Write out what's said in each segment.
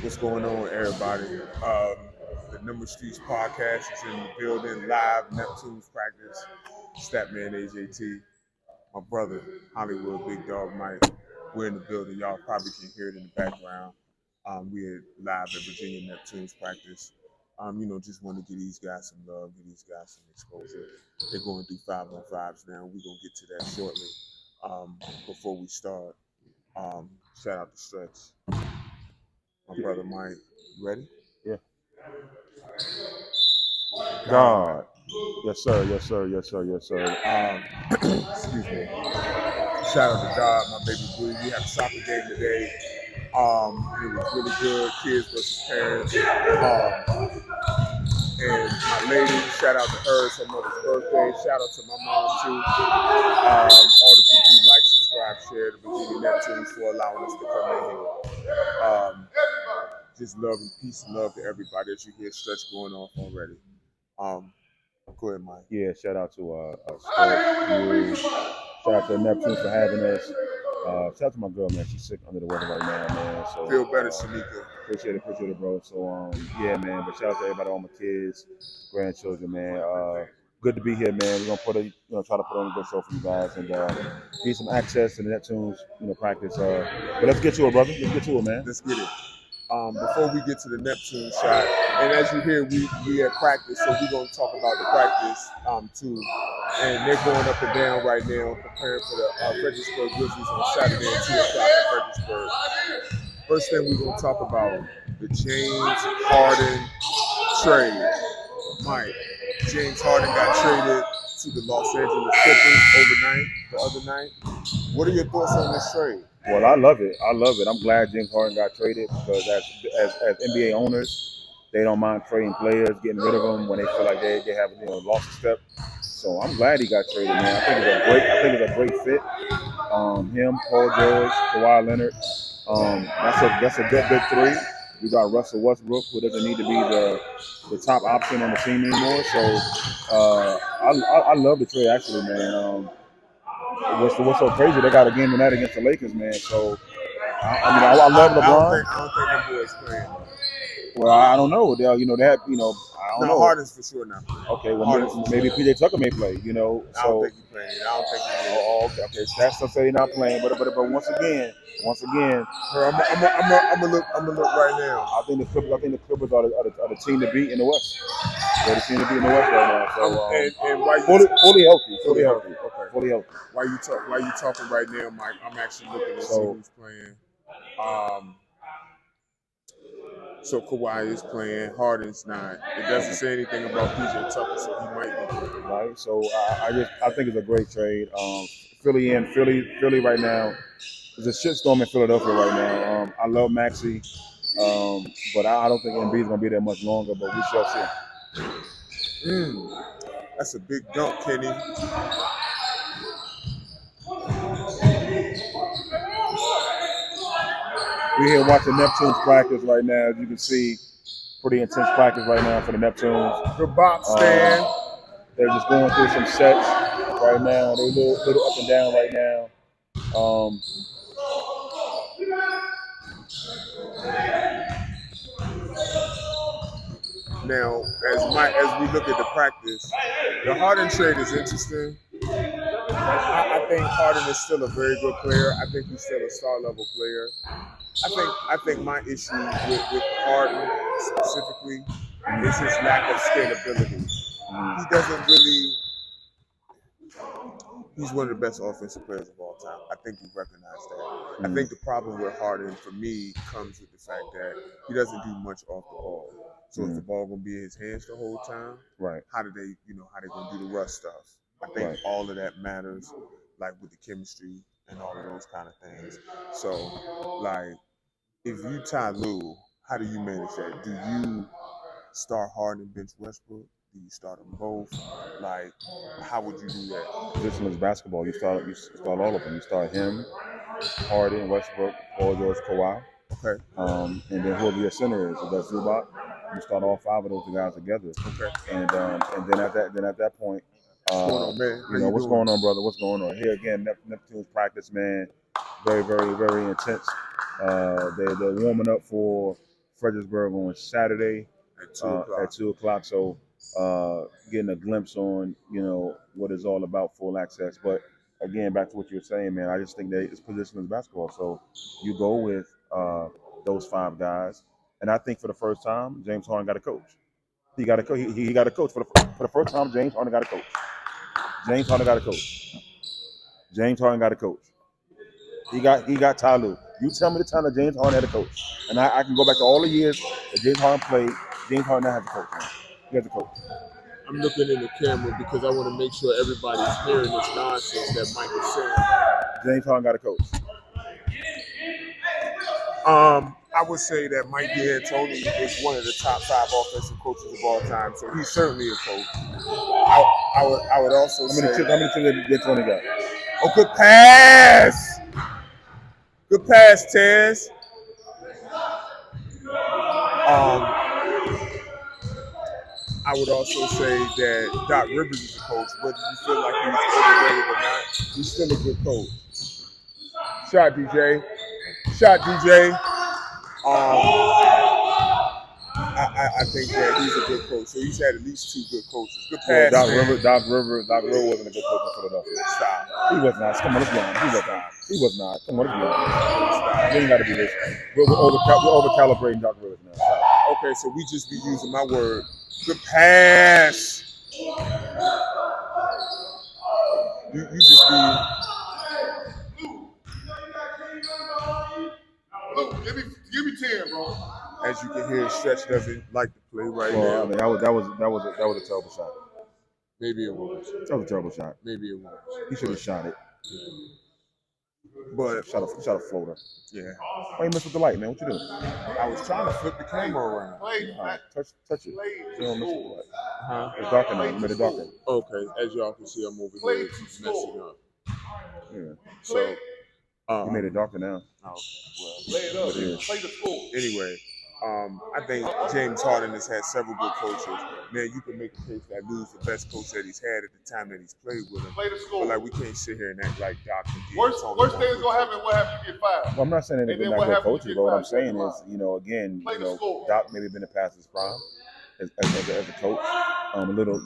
What's going on, everybody? The Number Streets podcast is in the building, live Neptunes Practice. Statman AJT, my brother Hollywood Big Dog Mike. We're in the building. Y'all probably can hear it in the background. We're live at Virginia Neptunes Practice. Just want to give these guys some love, give these guys some exposure. They're going through 5-on-5s now. We're gonna get to that shortly. Before we start, shout out to Stretch. My brother Mike, you ready? Yeah. God. Yes, sir. Yes, sir. Yes, sir. Yes, sir. Excuse me. Shout out to God, my baby Blue. We had a soccer game today. It was really good. Kids versus parents. And my lady, shout out to her. It's her mother's birthday. Shout out to my mom too. All the people who like, subscribe, share the Virginia Neptunes for allowing us to come in here. Just love and peace and love to everybody that you hear Stretch going off already. Go ahead, Mike. Yeah, shout out to Stretch. Shout out to Neptune for having us. Shout out to my girl, man. She's sick under the weather right now, man. So feel better, Shanika. Appreciate it, bro. So yeah, man. But shout out to everybody, all my kids, grandchildren, man. Good to be here, man. We're gonna try to put on a good show for you guys and get some access to the Neptunes, practice. But let's get to it, brother. Let's get to it, man. Let's get it. Before we get to the Neptune shot, and as you hear, we at practice, so we're gonna talk about the practice too. And they're going up and down right now, preparing for the Fredericksburg Grizzlies on Saturday at 2 o'clock in Fredericksburg. First thing we're gonna talk about the James Harden trade. Mike, James Harden got traded to the Los Angeles Clippers the other night. What are your thoughts on this trade? Well, I love it. I'm glad James Harden got traded because as NBA owners, they don't mind trading players, getting rid of them when they feel like they have lost a step. So I'm glad he got traded, man. I think it's a great fit. Him, Paul George, Kawhi Leonard. That's a good big three. You got Russell Westbrook, who doesn't need to be the top option on the team anymore. So I love the trade actually, man. What's so crazy? They got a game tonight against the Lakers, man. So I love LeBron. I don't think them boys playing. Well, I don't know. They, I don't know. Harden's for sure now. Okay, well maybe PJ Tucker may play. I don't think he's playing. I don't think he's playing. Oh, okay. Stats still say he's not playing, but once again, I'm gonna look right now. I think the Clippers are the team to beat in the West. They're the team to beat in the West right now. So and why you fully healthy. Okay. Fully healthy. Why you talking right now, Mike? I'm actually looking to see who's playing. So Kawhi is playing, Harden's not. It doesn't say anything about PJ Tucker, so he might be playing. Right. So I think it's a great trade. Philly right now. There's a shitstorm in Philadelphia right now. I love Maxey, but I don't think Embiid's gonna be there much longer. But we shall see. That's a big dunk, Kenny. We're here watching Neptunes practice right now. As you can see, pretty intense practice right now for the Neptunes. The box stand. They're just going through some sets right now. They're a little up and down right now. Now, as we look at the practice, the Harden trade is interesting. I think Harden is still a very good player. I think he's still a star level player. I think my issue with Harden specifically is his lack of scalability. He doesn't really. He's one of the best offensive players of all time. I think you recognize that. I think the problem with Harden, for me, comes with the fact that he doesn't do much off the ball. So is the ball gonna be in his hands the whole time? Right. How they gonna do the rush stuff? I think all of that matters, like with the chemistry and all of those kind of things. So, like, if you tie Lue, how do you manage that? Do you start Harden and bench Westbrook? Do you start them both? Like, how would you do that? Positionless basketball. You start all of them. You start him, Harden, Westbrook, Paul George, Kawhi. Okay. And then whoever your center is, if that's Zubac, you start all five of those guys together. Okay. And then at that point, what's going on, man? What's going on, brother? What's going on? Here again, Neptune's practice, man. Very, very, very intense. They're warming up for Fredericksburg on Saturday at 2 o'clock. at 2 o'clock. So getting a glimpse on what it's all about, full access. But again, back to what you were saying, man. I just think that it's positionless basketball. So you go with those 5 guys, and I think for the first time, James Harden got a coach. He got a coach. He got a coach for the first time. James Harden got a coach. James Harden got a coach. James Harden got a coach. He got Ty Lue. You tell me the time that James Harden had a coach, and I can go back to all the years that James Harden played. James Harden now has a coach. Man. He has a coach. I'm looking in the camera because I want to make sure everybody's hearing this nonsense that Mike is saying. James Harden got a coach. I would say that Mike D'Antoni is one of the top 5 offensive coaches of all time, so he's certainly a coach. I would also say. How many chips did D'Antoni got? Oh, good pass! Good pass, Tez. I would also say that Doc Rivers is a coach, whether you feel like he's overrated or not, he's still a good coach. Shot, DJ. Shot, DJ. I think that he's a good coach. So he's had at least 2 good coaches. Good pass. Doc Rivers wasn't a good coach in Philadelphia. Stop. He was not. Come on, let's be honest. He was not. Come on, let's be honest. You ain't got to be this. We're over calibrating Doc Rivers now. Stop. Okay, so we just be using my word. Good pass. You just be. Look, give me 10, bro. As you can hear, Stretch doesn't like to play right now. I mean, that was a terrible shot. Maybe it was. That was a terrible shot. Maybe it was. He should have shot it. Yeah. But shot a floater. Yeah. Why you mess with the light, man? What you doing? I was trying to flip the camera around. Touch it. You don't mess with the light. Huh? It's darker now. You made it darker. Okay. As y'all can see, I'm over here messing up. Yeah. So. You made it darker now. Oh, well, lay it up. Play the score. Anyway, I think James Harden has had several good coaches. Man, you can make a case that Lou's the best coach that he's had at the time that he's played with him. Play the score. But like, we can't sit here and act like Doc and Worst thing is gonna happen. What happens? You get fired. Well, I'm not saying that they're not good coaches, but what I'm saying is, again, Doc maybe been past his prime as a coach. A little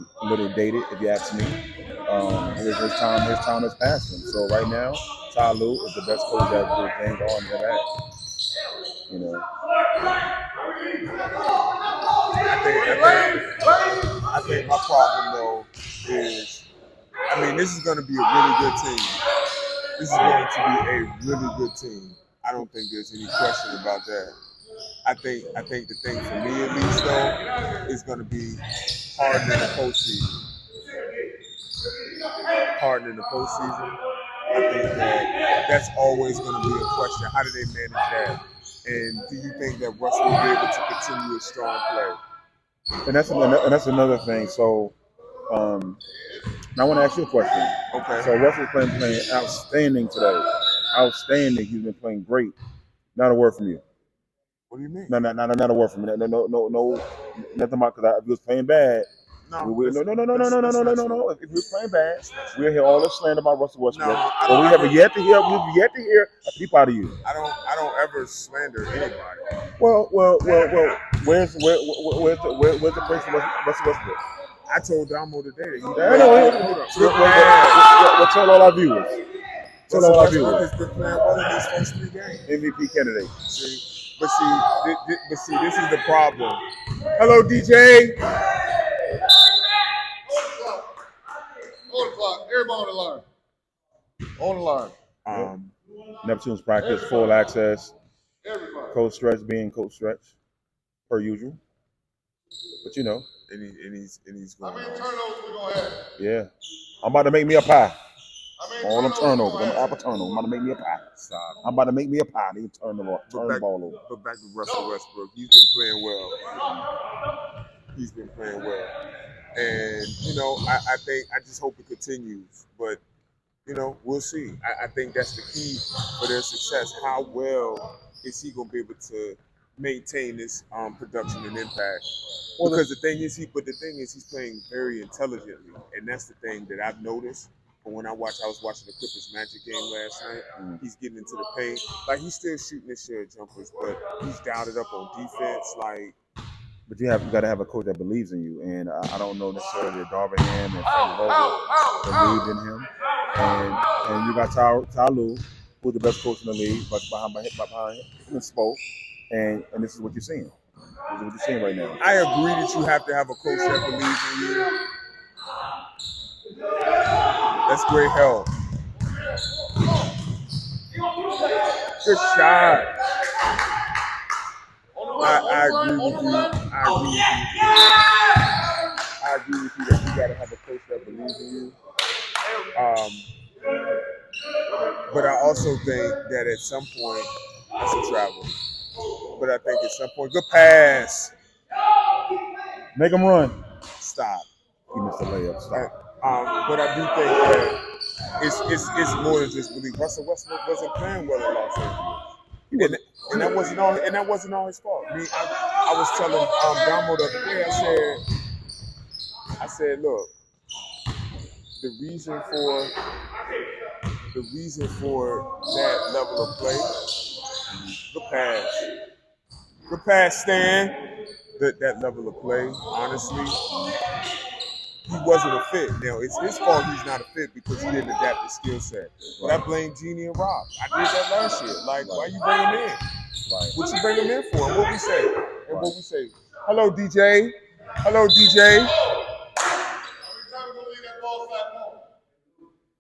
dated, if you ask me. His time has passed him. So right now, Ty Lue is the best coach that James Harden ever had. I think my problem though is, this is going to be a really good team. This is going to be a really good team. I don't think there's any question about that. I think the thing for me at least though is going to be Harden in the postseason. I think that's always going to be a question. How do they manage that? And do you think that Russ will be able to continue a strong play? And that's another thing. So, now I want to ask you a question. Okay. So Russ was playing outstanding today. Outstanding. He's been playing great. Not a word from you. What do you mean? No, not a word from me. No, nothing about because if he was playing bad. No. If he was playing bad, we'll hear all this slander about Russell Westbrook. But we have yet to hear a peep out of you. I don't ever slander anybody. Well. Where's the place for Russell Westbrook? I told Damo today that tell all our viewers. Tell all our viewers. Has been playing well in his first 3 games. MVP candidate. But see, this is the problem. Hello, DJ. On the clock. Everybody on the line. Neptunes Practice, full access. Everybody. Coach Stretch being Coach Stretch, per usual. But and he's going. How many turnovers we gonna have? Yeah, I'm about to make me a pie. All them turnovers. I'm about to make me a pie. Stop. I'm about to make me a pie. They can turn the ball over. But back to Russell Westbrook. He's been playing well. And I just hope it continues. But we'll see. I think that's the key for their success. How well is he gonna be able to maintain this production and impact? Because the thing is he's playing very intelligently, and that's the thing that I've noticed. But when I was watching the Clippers Magic game last night. He's getting into the paint. Like, he's still shooting his share of jumpers, but he's dialed up on defense. Like, But you got to have a coach that believes in you, and I don't know necessarily if Darvin Ham and Frank Vogel believed in him, and you got Ty Lue, who's the best coach in the league, but behind him and Spo, and this is what you're seeing. This is what you're seeing right now. I agree that you have to have a coach that believes in you. That's great help. Good shot. I agree with you. I agree with you that you got to have a coach that believes in you. But I also think that at some point, that's a travel. But I think at some point, good pass. Make him run. Stop. He missed the layup. Stop. But I do think that it's more than just belief. Russell Westbrook wasn't playing well in Los Angeles. And that wasn't all his fault. I mean, I was telling Damo the other day, I said, look, the reason for that level of play, the pass, Stan, that level of play, honestly, he wasn't a fit. Now, it's his fault he's not a fit because he didn't adapt his skill set. But I blame Jeannie and Rob. I did that last year. Like, why you bring him in? Right. What you bring him in for? And what we say? Hello, DJ. Hello, DJ.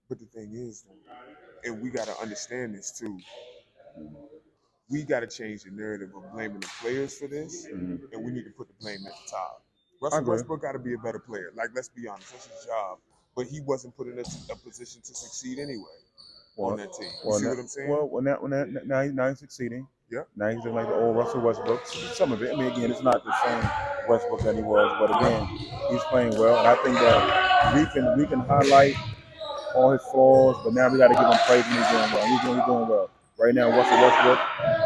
But the thing is, and we got to understand this too, we got to change the narrative of blaming the players for this, and we need to put the blame at the top. Russell Westbrook got to be a better player. Like, let's be honest, that's his job. But he wasn't put in a position to succeed anyway on that team. You see what I'm saying? Well, now he's succeeding. Yeah. Now he's like the old Russell Westbrook. Some of it. I mean, again, it's not the same Westbrook that he was, but again, he's playing well, and I think that we can highlight all his flaws, but now we got to give him praise when he's doing well. He's doing well. Right now, Russell Westbrook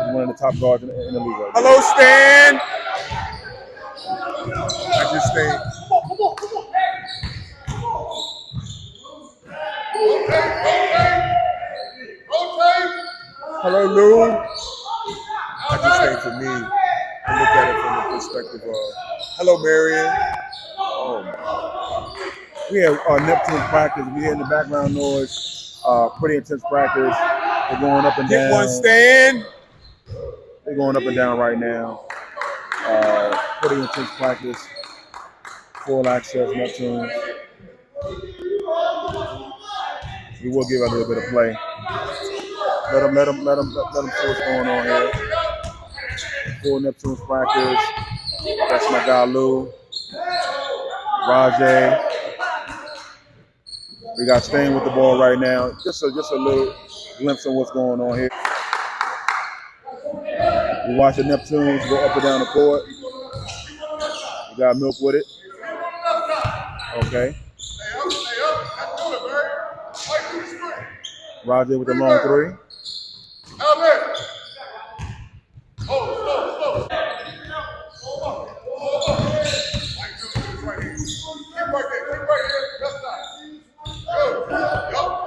is one of the top guards in the league right now. Hello, Stan. I just think. Hello, Lou. I just think for me, I look at it from the perspective of, hello, Marion. We have Neptunes practice. We hear in the background noise. Pretty intense practice. They're going up and down. Get one, Stan. They're going up and down right now. Pretty intense practice. Full access Neptunes. We will give it a little bit of play. Let them see what's going on here. Full Neptunes practice. That's my guy Lou. Rajay. We got Stain with the ball right now. Just a little glimpse of what's going on here. We watch the Neptunes go up and down the court. We got Milk with it. Okay. Rajay with the long three.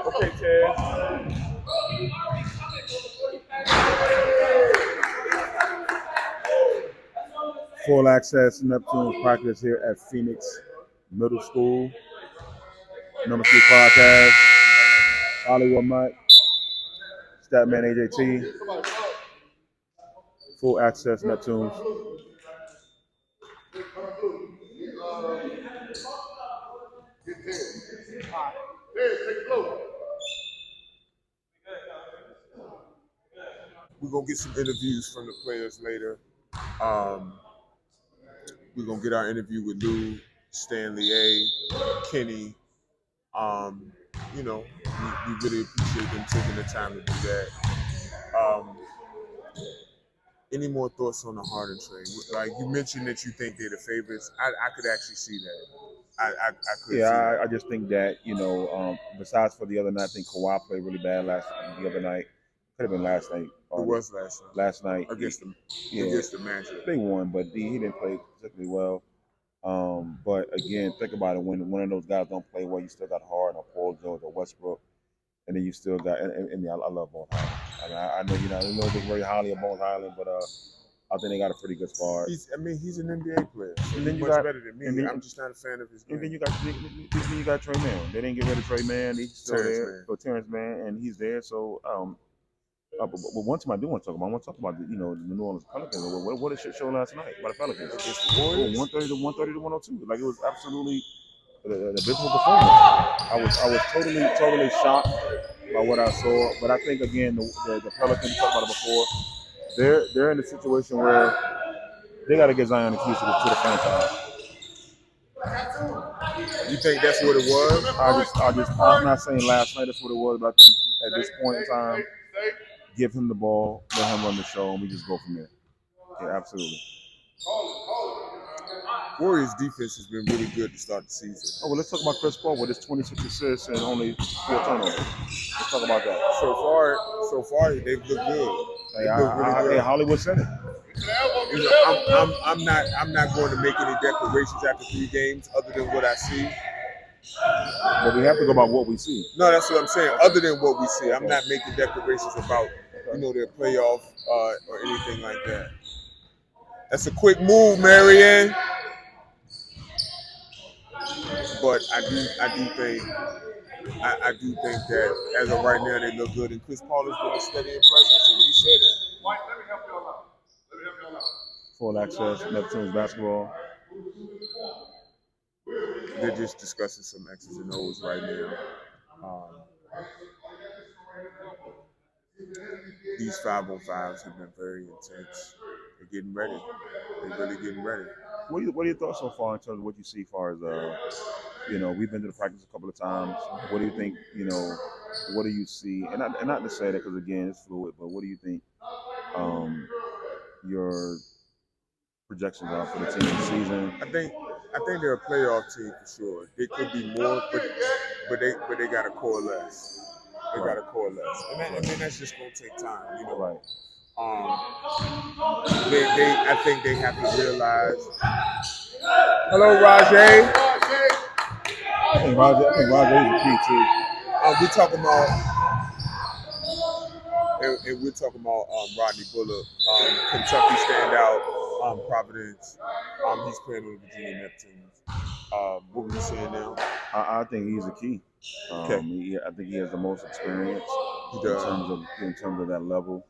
Okay, Chad. Full access Neptunes practice here at Phoenix Middle School. Number 3 podcast. Hollywood Mike. Statman AJT. Full access Neptunes. We're going to get some interviews from the players later. We're going to get our interview with Lou, Stanley A, Kenny. We really appreciate them taking the time to do that. Any more thoughts on the Harden trade? Like, you mentioned that you think they're the favorites. I could actually see that. I could. Yeah, I just think that, besides for the other night, I think Kawhi played really bad the other night. Could have been last night. It was last night. Last night. Against the Magic. They won, but he didn't play particularly well. But again, think about it. When one of those guys don't play well, you still got Harden or Paul Paul George or Westbrook, and then you still got. And I love Bones Highland. I mean, I know you're not a little bit very highly of Bones Highland, but I think they got a pretty good squad. He's an NBA player. So And then he's you much got- better than me. and then- I'm just not a fan of his game. And then you got Trey Mann. They didn't get rid of Trey Mann. He's still Terrence there. Mann. So Terrence Mann, and he's there. So but one time I do want to talk about. I want to talk about the New Orleans Pelicans. What a shit show last night by the Pelicans Against the Warriors? 130 to 102. Like it was absolutely an abysmal performance. I was totally shocked by what I saw. But I think again the Pelicans, talked about it before. They're in a situation where they got to get Zion the keys to the franchise. You think that's what it was? I'm not saying last night that's what it was, but I think at this point in time, give him the ball, let him run the show, and we just go from there. Yeah, absolutely. Warriors defense has been really good to start the season. Oh, well, let's talk about Chris Paul with his 26 assists and only 4 turnovers. Let's talk about that. So far they've looked good. Hey, Hollywood said it. I'm not going to make any declarations after 3 games other than what I see. But we have to go by what we see. No, that's what I'm saying. Other than what we see, I'm not making declarations about their playoff or anything like that. That's a quick move, Marianne. But I do think that as of right now they look good, and Chris Paul has been a steady presence, and you said it. Mike, let me help you out. Full access, Neptunes basketball. They're just discussing some X's and O's right now. These 5-on-5s have been very intense. They're getting ready. They're really getting ready. What are your thoughts so far in terms of what you see as far as we've been to the practice a couple of times. What do you think, what do you see? And not to say that because again it's fluid, but what do you think your projections are for the team this season? I think they're a playoff team for sure. They could be more, but they gotta coalesce. They gotta coalesce. And that's just gonna take time, Right. I think they have to realize. Hello, Rajay. I think Rajay is a key too. We're talking about, and we're talking about Rodney Bullock, Kentucky standout, Providence. He's playing with Virginia Neptunes. What were you saying now? I think he's a key. Okay. I think he has the most experience in terms of that level.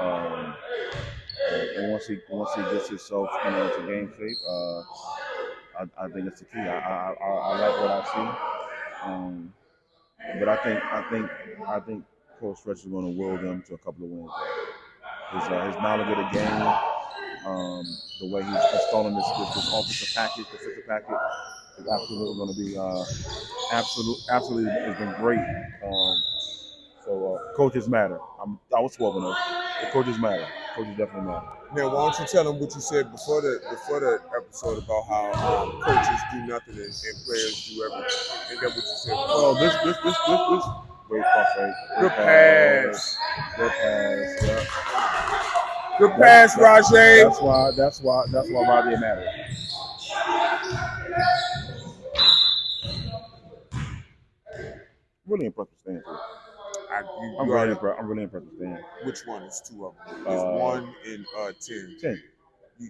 And once he gets himself into game shape, I think it's the key. I like what I see, but I think Coach Stretch is going to will them to a couple of wins. His knowledge of the game, the way he's installing this offensive package, defensive package, is absolutely going to be absolutely has been great. So coaches matter. I was 12 and 0. The coaches matter. Coaches definitely matter. Now, why don't you tell them what you said before the episode about how coaches do nothing and players do everything? Ain't that what you said? Oh, this great buffet. Good pass. Good pass. Yeah. Good pass, Rajay. That's why Rajay matters. Really impressed with Stan too. I'm really impressed with Stan. Which one? It's 2 of them. It's 1 and 10. 10.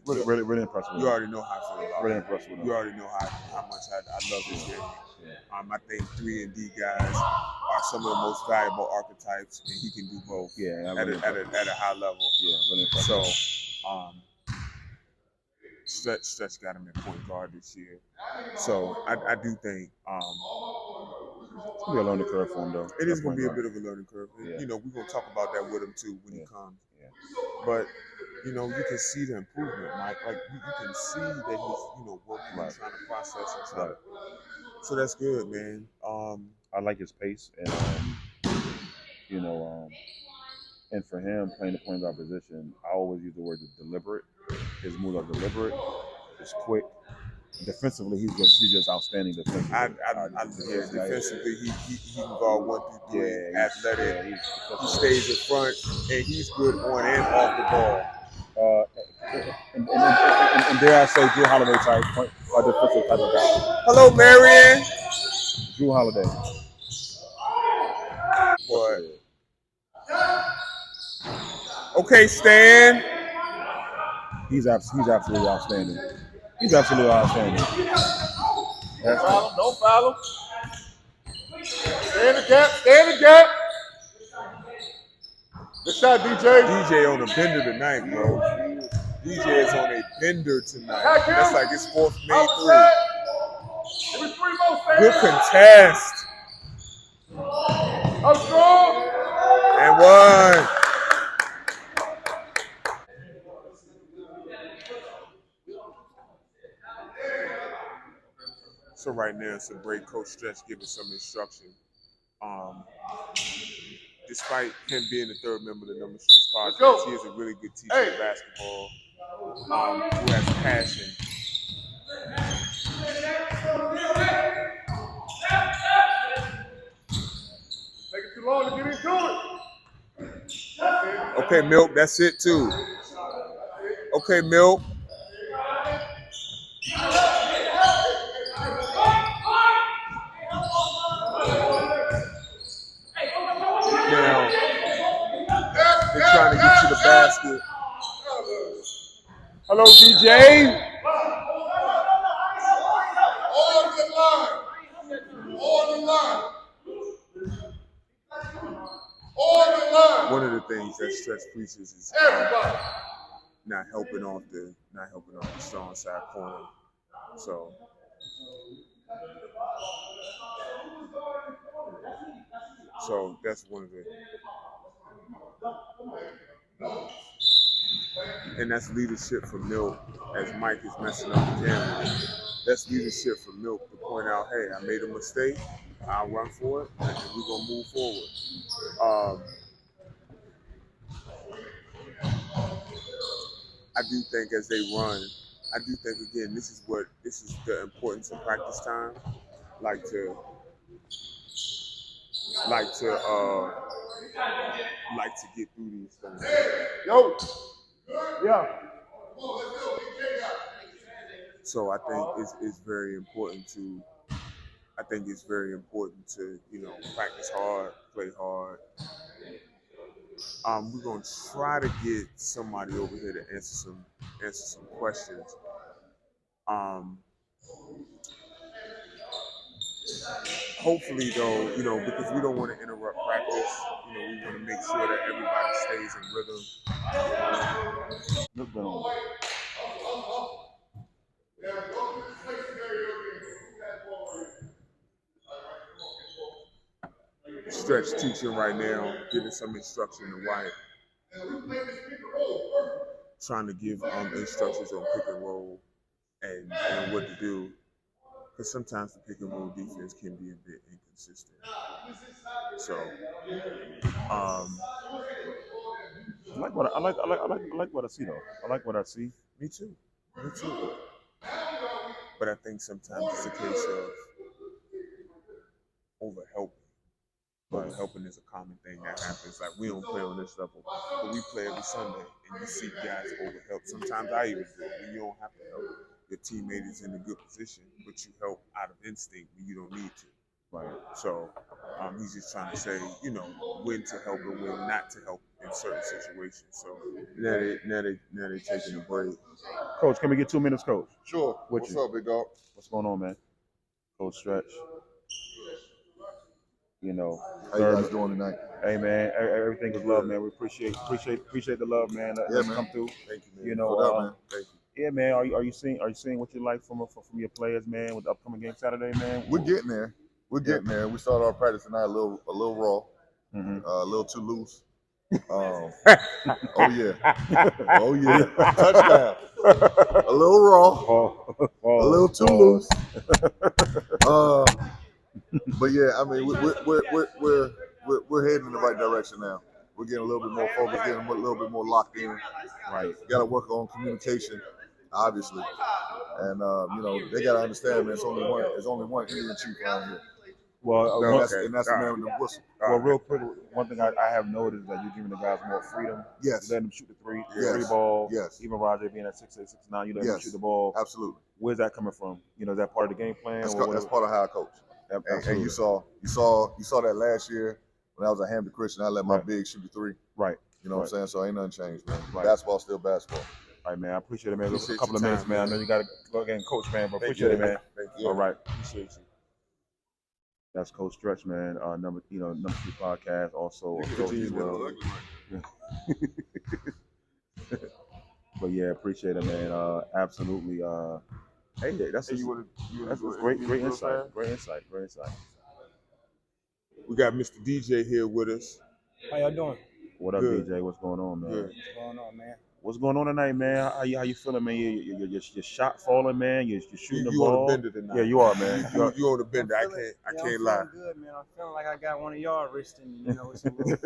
Really impressed with him. You already know how I feel about Really him. impressed with him. You already know how much I love his game. Yeah. I think 3 and D guys are some of the most valuable archetypes, and he can do both. Yeah, at a high level. Yeah, really impressed. So, Stretch got him at point guard this year. So I do think it's gonna be a learning curve for him though. It is gonna be a bit of a learning curve. Yeah. We're gonna talk about that with him too when he comes. Yeah. But you can see the improvement, Mike. Like you can see that he's working and trying to process and stuff. So that's good, man. I like his pace and and for him playing the point guard position, I always use the word deliberate. His moves are deliberate. It's quick. Defensively, he's just outstanding defensively. Defensively, he can guard 1 through 3. Athletic. He stays in front, and he's good on and off the ball. And dare I say, Drew Holiday type defensive type of guy. Hello, Marion. Drew Holiday. but okay, Stan. He's absolutely outstanding. He's absolutely outstanding. Don't foul him. Don't foul him. Stay in the gap. Stay in the gap. Good shot, DJ. DJ on a bender tonight, bro. DJ is on a bender tonight. That's like his fourth made three. Give me 3 more, Stan. Good contest. Up strong. And one. So right now it's a break. Coach Stretch giving some instruction. Despite him being the third member of the Number Streets podcast, he is a really good teacher of basketball who has passion. Taking too long to get into it. Okay, Milk, that's it too. Okay, Milk. Now, they're trying to get to the basket. Hello, DJ. On the line. On the line. On the line. One of the things that Stretch preaches is not helping off the strong side corner. So that's one of the, and that's leadership from Milk as Mike is messing up the camera. That's leadership from Milk to point out, hey, I made a mistake. I'll run for it, and we're gonna move forward. I do think as they run, I do think again, this is the importance of practice time. Like to get through these things. Yo. Yeah. So I think it's very important to practice hard, play hard. We're gonna try to get somebody over here to answer some questions. Hopefully, though, because we don't want to interrupt practice, we want to make sure that everybody stays in rhythm. Look on. Stretch teaching right now, giving some instruction to Wyatt. Trying to give instructions on pick and roll and what to do. Because sometimes the pick and roll defense can be a bit inconsistent. So, I like what I see though. I like what I see. Me too. But I think sometimes it's a case of overhelping. Overhelping is a common thing that happens. Like, we don't play on this level, but we play every Sunday, and you see guys overhelp. Sometimes I even do it when you don't have to help. Your teammate is in a good position, but you help out of instinct when you don't need to. Right. So he's just trying to say, when to help and when not to help in certain situations. So now they taking a break. Coach, can we get 2 minutes, Coach? Sure. What's up, big dog? What's going on, man? Coach Stretch. How you guys doing tonight? Hey man, everything is love, man. We appreciate the love, man. Yeah, man. Come through. Thank you, man. Man. Thank you. Yeah, man. Are you seeing what you like from your players, man, with the upcoming game Saturday, man? We're getting there. We started our practice tonight a little raw, a little too loose. Oh yeah, touchdown. A little raw, a little too loose. But yeah, I mean, we're heading in the right direction now. We're getting a little bit more focused, getting a little bit more locked in. Right. Got to work on communication, obviously, and they got to understand, man. There's only one Indian chief around here. Well, and that's the man with the whistle. Well, real quick, one thing I have noticed is that you're giving the guys more freedom. Yes. You let them shoot the three Yes. ball. Yes. Even Rajay being at 6'8", 6'9", you let them shoot the ball. Absolutely. Where's that coming from? Is that part of the game plan? That's part of how I coach. Absolutely. And you saw that last year when I was at Hampton Christian, I let my big shoot the three. Right. You know what I'm saying? So ain't nothing changed, man. Right. Basketball's still basketball. All right, man. I appreciate it, man. Appreciate a couple of your minutes, time, man. man. I know you got to go again, Coach, man, but Thank appreciate you. it, man. Thank you. All right. Appreciate you. That's Coach Stretch, man. Number 2 podcast, also. Virginia Well. But yeah, appreciate it, man. Absolutely. Hey, that's great insight. Great insight. We got Mr. DJ here with us. How y'all doing? What up, Good. DJ? What's going on, man? Good. What's going on, man? What's going on tonight, man? How you feeling, man? Your shot falling, man. You're shooting the You ball. on the bender tonight. Yeah, you are, man. You on the bender. I can't lie. I'm feeling good, man. I'm feeling like I got one of y'all wristing me. You know, it's a little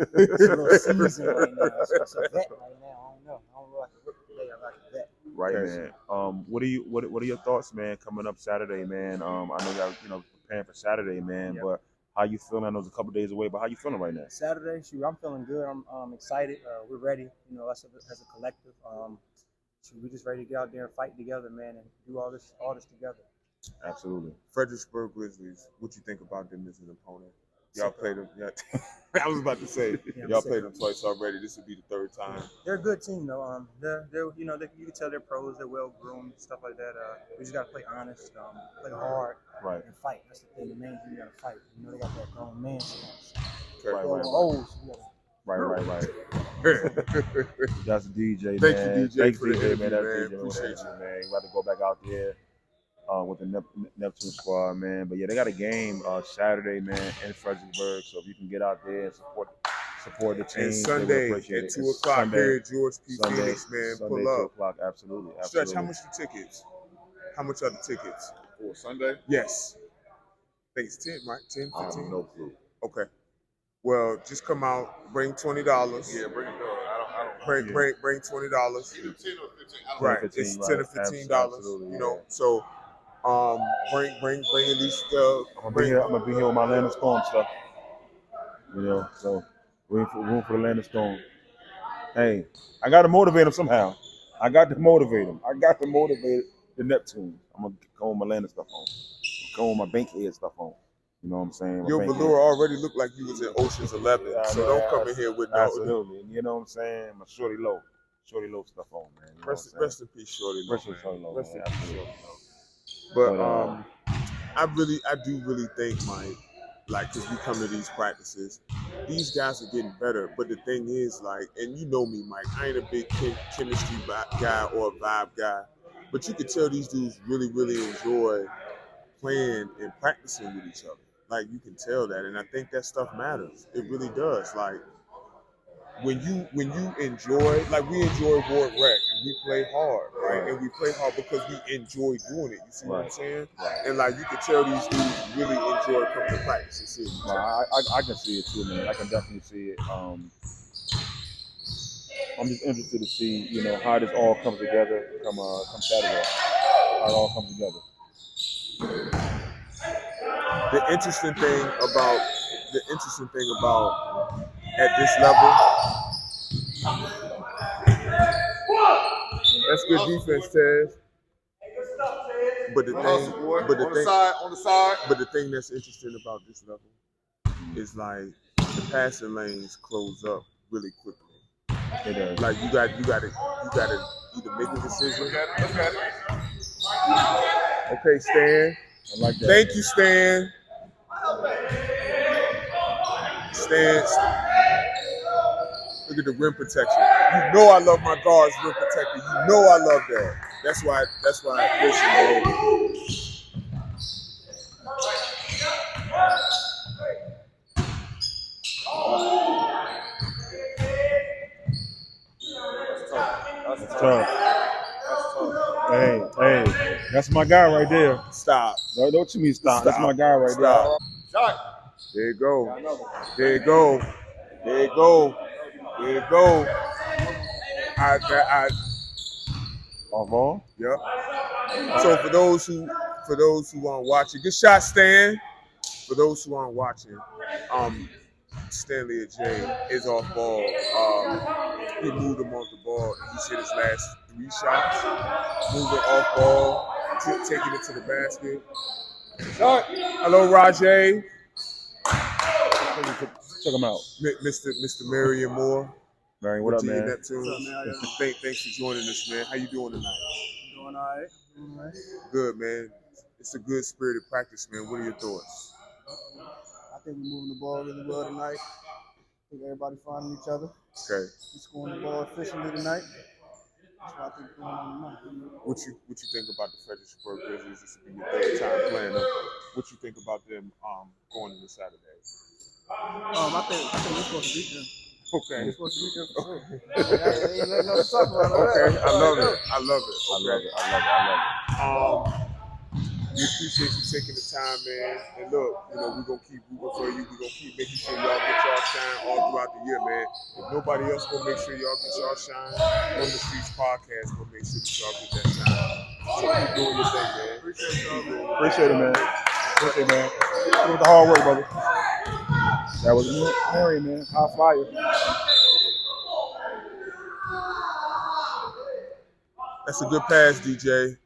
season right now. It's a vet right now. I don't know like a rookie today. I like a vet. Right, Yes. man. What are your thoughts, man? Coming up Saturday, man. I know y'all, preparing for Saturday, man. Yep. But how you feeling? I know it's a couple days away, but how you feeling right now? Saturday, shoot, I'm feeling good. I'm excited. We're ready. You know, as a collective. We're just ready to get out there and fight together, man, and do all this together. Absolutely. Fredericksburg Grizzlies. What you think about them as an opponent? Y'all played them. Yeah. I was about to say y'all played them twice already. This would be the third time. They're a good team, though. They're you know, you can tell they're pros. They're well groomed, stuff like that. We just gotta play honest, play hard, right, and fight. That's the thing. The main thing you gotta fight. You know, they got that grown man. Right. Right. That's DJ, Thank man. you, DJ, Thanks, for the DJ, interview, man. That's man. DJ, Appreciate you. man. You got to go back out there with the Neptune squad, man. But yeah, they got a game Saturday, man, in Fredericksburg. So if you can get out there and support the team, And Sunday at 2 o'clock here at George P. Phoenix, man. Sunday, pull 2 up. o'clock, absolutely. Stretch, how much the tickets? How much are the tickets? For Sunday? Yes. I think it's 10, right? 10, 15? I have no clue. Okay. Well, just come out, bring $20. Yeah, bring it down. Bring $20. Either 10 or 15. Right. 15, It's right. $10 or $15. Absolutely, You know, yeah. so bring at least I'm gonna be here with my Land of Storm stuff. You know, so room for the Land of Storm. Hey, I got to motivate them somehow. I got to motivate the Neptunes. I'm gonna go with my Land of stuff on. Go with my Bankhead stuff on. You know what I'm saying? your velour already looked like you was in Ocean's 11, so don't come in here with no. Absolutely. You know what I'm saying? My Shorty Low stuff on, man. You know Rest in peace, Shorty Low. Rest in peace, Shorty Low, Rest in man. peace, Absolutely. Shorty Low. But I do really think, Mike, like, because we come to these practices, these guys are getting better. But the thing is, like, and you know me, Mike, I ain't a big chemistry guy or a vibe guy, but you can tell these dudes really, really enjoy playing and practicing with each other. Like, you can tell that, and I think that stuff matters. It really does. Like, when you enjoy, like, we enjoy Ward Rec and we play hard, right? And we play hard because we enjoy doing it. You see what I'm saying? Right. And like, you can tell these dudes really enjoy coming to practice and seeing each other. I can see it too, man. I can definitely see it. I'm just interested to see, you know, how this all comes together come Saturday. How it all comes together. The interesting thing about at this level, that's good defense, Taz. But the thing that's interesting about this level is, like, the passing lanes close up really quickly. Like, you gotta either make a decision. Okay, Stan. I like that. Thank you, Stan. Stan. Look at the rim protection. You know I love my guards rim protector. You know I love that. That's why I listen, bro. That's tough. Hey, that's my guy right there. Stop. No, don't you mean stop. That's my guy right there. Shot. There you go. There you go. There you go. There you go. Yep. So for those who aren't watching, good shot, Stan. For those who aren't watching, Stanley Ajay is off ball. He moved him off the ball, and he's hit his last 3 shots. Moving off ball, taking it to the basket. Hello, Rajay. Check him out. Mr. Marion Moore. Marion, what up, Virginia man? Neptunes. Thanks for joining us, man. How you doing tonight? Doing all right. Good, man. It's a good spirited practice, man. What are your thoughts? I think we're moving the ball really well tonight. I think everybody finding each other. Okay. We're scoring the ball efficiently tonight. That's what I think going on tonight. What you think about the Fredericksburg Grizzlies? This will be your third time playing them. What you think about them going into Saturday? I think we're supposed to beat them. Okay. We're supposed to beat them for sure. Ain't nothing else to talk about. Okay, I love it. We appreciate you taking the time, man. And look, we're gonna keep rooting for you. We're gonna keep making sure y'all get y'all shine all throughout the year, man. If nobody else gonna make sure y'all get y'all shine, On the Streets podcast will make sure that y'all get that shine. So keep doing your thing, man. Appreciate it, man. Appreciate it, man. With the hard work, brother. That was Marion, man. High flyer. That's a good pass, DJ.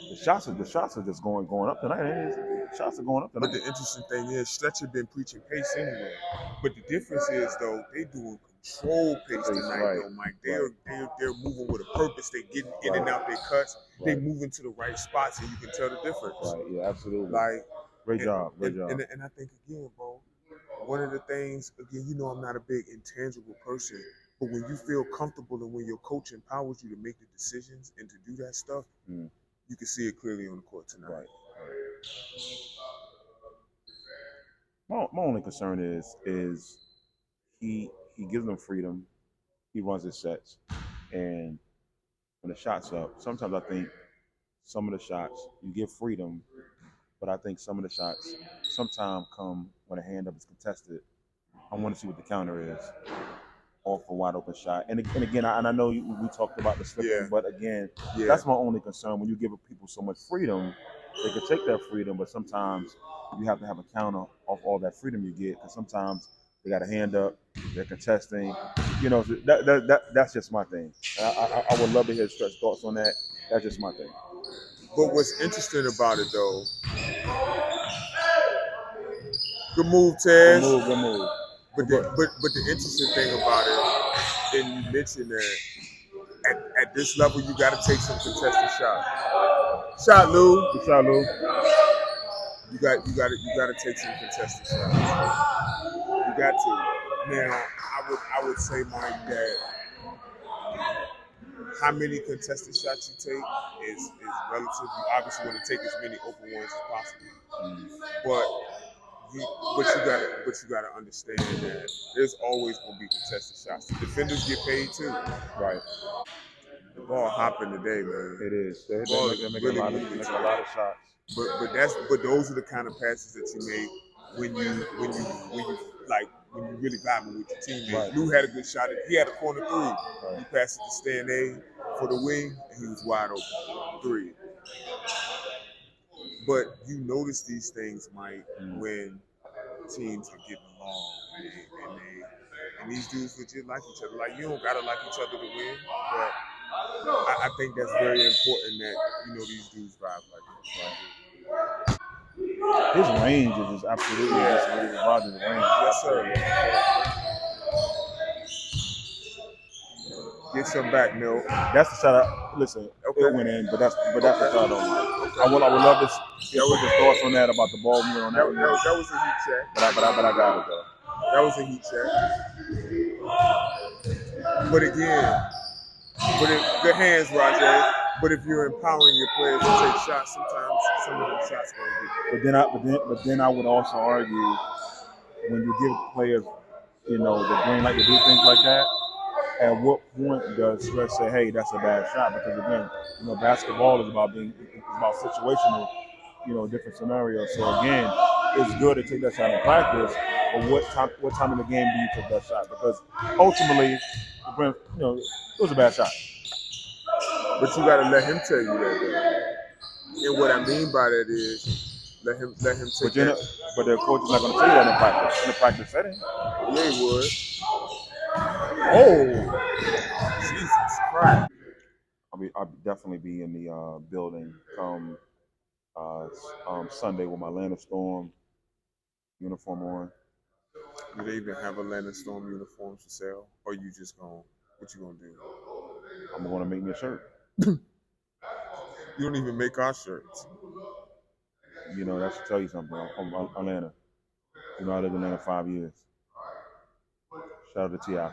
The shots are just going up tonight. The shots are going up tonight. But the interesting thing is, Stretcher been preaching pace anyway. But the difference is, though, they doing control pace tonight, though, Mike. They're moving with a purpose. They getting in and out their cuts. They moving to the right spots, and you can tell the difference. Right. Yeah. Absolutely. Great job. And I think again, bro, one of the things, again, I'm not a big intangible person, but when you feel comfortable and when your coach empowers you to make the decisions and to do that stuff. You can see it clearly on the court tonight. Right. My only concern is he gives them freedom. He runs his sets, and when the shot's up, sometimes I think some of the shots you give freedom, but I think some of the shots sometimes come when a hand up is contested. I want to see what the counter is. Off a wide open shot, and again, I know we talked about the slipping, but again, that's my only concern. When you give people so much freedom, they can take that freedom, but sometimes you have to have a counter off all that freedom you get, because sometimes they got a hand up, they're contesting. That's just my thing. I would love to hear Stretch's thoughts on that. That's just my thing. But what's interesting about it, though, good move, Taz. Good move. But the interesting thing about it, and you mentioned that at this level you got to take some contested shots. Shot, Lou. Good shot, Lou. You got to take some contested shots. You got to. Now, I would say, Mike, that how many contested shots you take is relative. You obviously want to take as many open ones as possible, but you gotta understand that there's always gonna be contested shots. The defenders get paid too. Right. The ball hopping today, man. It is. They're making a lot of shots. But those are the kind of passes that you make when you really vibing with your teammates. Right. Lou had a good shot. He had a corner three. Right. He passed it to Stan A for the wing, and he was wide open. Three. But you notice these things, Mike, when teams are getting along and these dudes legit like each other. Like, you don't gotta like each other to win, but I think that's very important that these dudes vibe like that. His range is just absolutely Roger's range. Yes, sir. Get some back, Mill. That's the shot. Listen, it went in, but that's the shot I don't like. I would love to hear his thoughts on that, about the ball moving on that. That was a heat check. But I got it though. That was a heat check. But again, good hands, Roger. But if you're empowering your players to take shots, sometimes some of them shots going to get. But then I would also argue, when you give players, the green light to do things like that, at what point does Stretch say, "Hey, that's a bad shot"? Because again, basketball is about situational, different scenarios. So again, it's good to take that shot in practice, but what time in the game do you take that shot? Because ultimately, it was a bad shot. But you got to let him tell you that, though. And what I mean by that is, let him take that. But the coach is not going to tell you that in the practice setting. Yeah, he would. Oh, Jesus Christ! I'll definitely be in the building come Sunday with my Atlanta Storm uniform on. Do they even have Atlanta Storm uniforms for sale? Or you just going, what you gonna do? I'm going to make me a shirt. You don't even make our shirts. You know, that should tell you something. I'm Atlanta. You know, I lived in Atlanta 5 years. Shout out to T.I.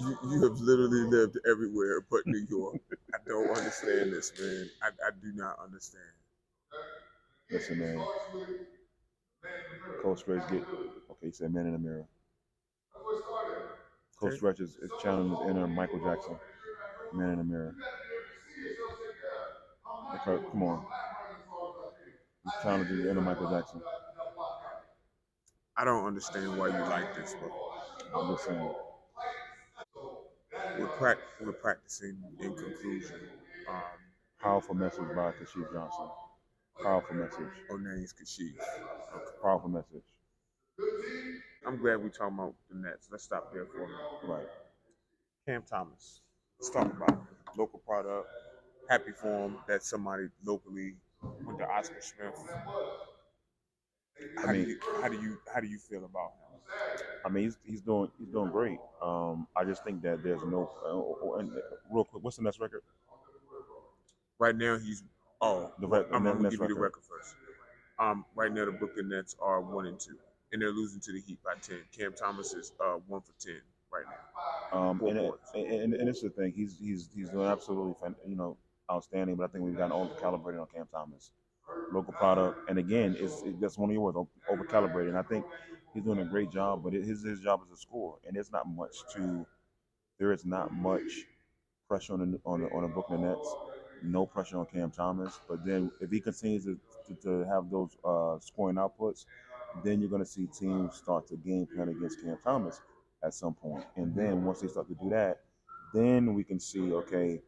You have literally lived everywhere but New York. I don't understand this, man. I do not understand. Listen, man. Coach Stretch get, okay, he said man in the mirror. Coach Stretch is channeling his inner Michael Jackson. Man in the mirror. Okay, come on. He's channeling his inner Michael Jackson. I don't understand why you like this, bro. I'm just saying. We're practicing in conclusion. Powerful message by Kashif Johnson. Powerful message. Onane's Kashif. Okay. Powerful message. I'm glad we're talking about the Nets. Let's stop there for a minute. Right. Cam Thomas. Let's talk about it. Local product. Happy for him that somebody locally went to Oscar Smith. How do you feel about him? I mean, he's doing great. I just think that there's no. Real quick, what's the next record? Right now, he's. I'm gonna give you the record first. Right now, the Brooklyn Nets are 1-2, and they're losing to the Heat by 10. Cam Thomas is 1 for 10 right now. And it's the thing. He's doing absolutely, outstanding. But I think we've gotten over-calibrated on Cam Thomas. Local product, and again, that's one of your words, over-calibrated. And I think he's doing a great job. But his job is a scorer, and there is not much pressure on the Brooklyn Nets. No pressure on Cam Thomas. But then if he continues to have those scoring outputs, then you're going to see teams start to game plan against Cam Thomas at some point. And then once they start to do that, then we can see, okay,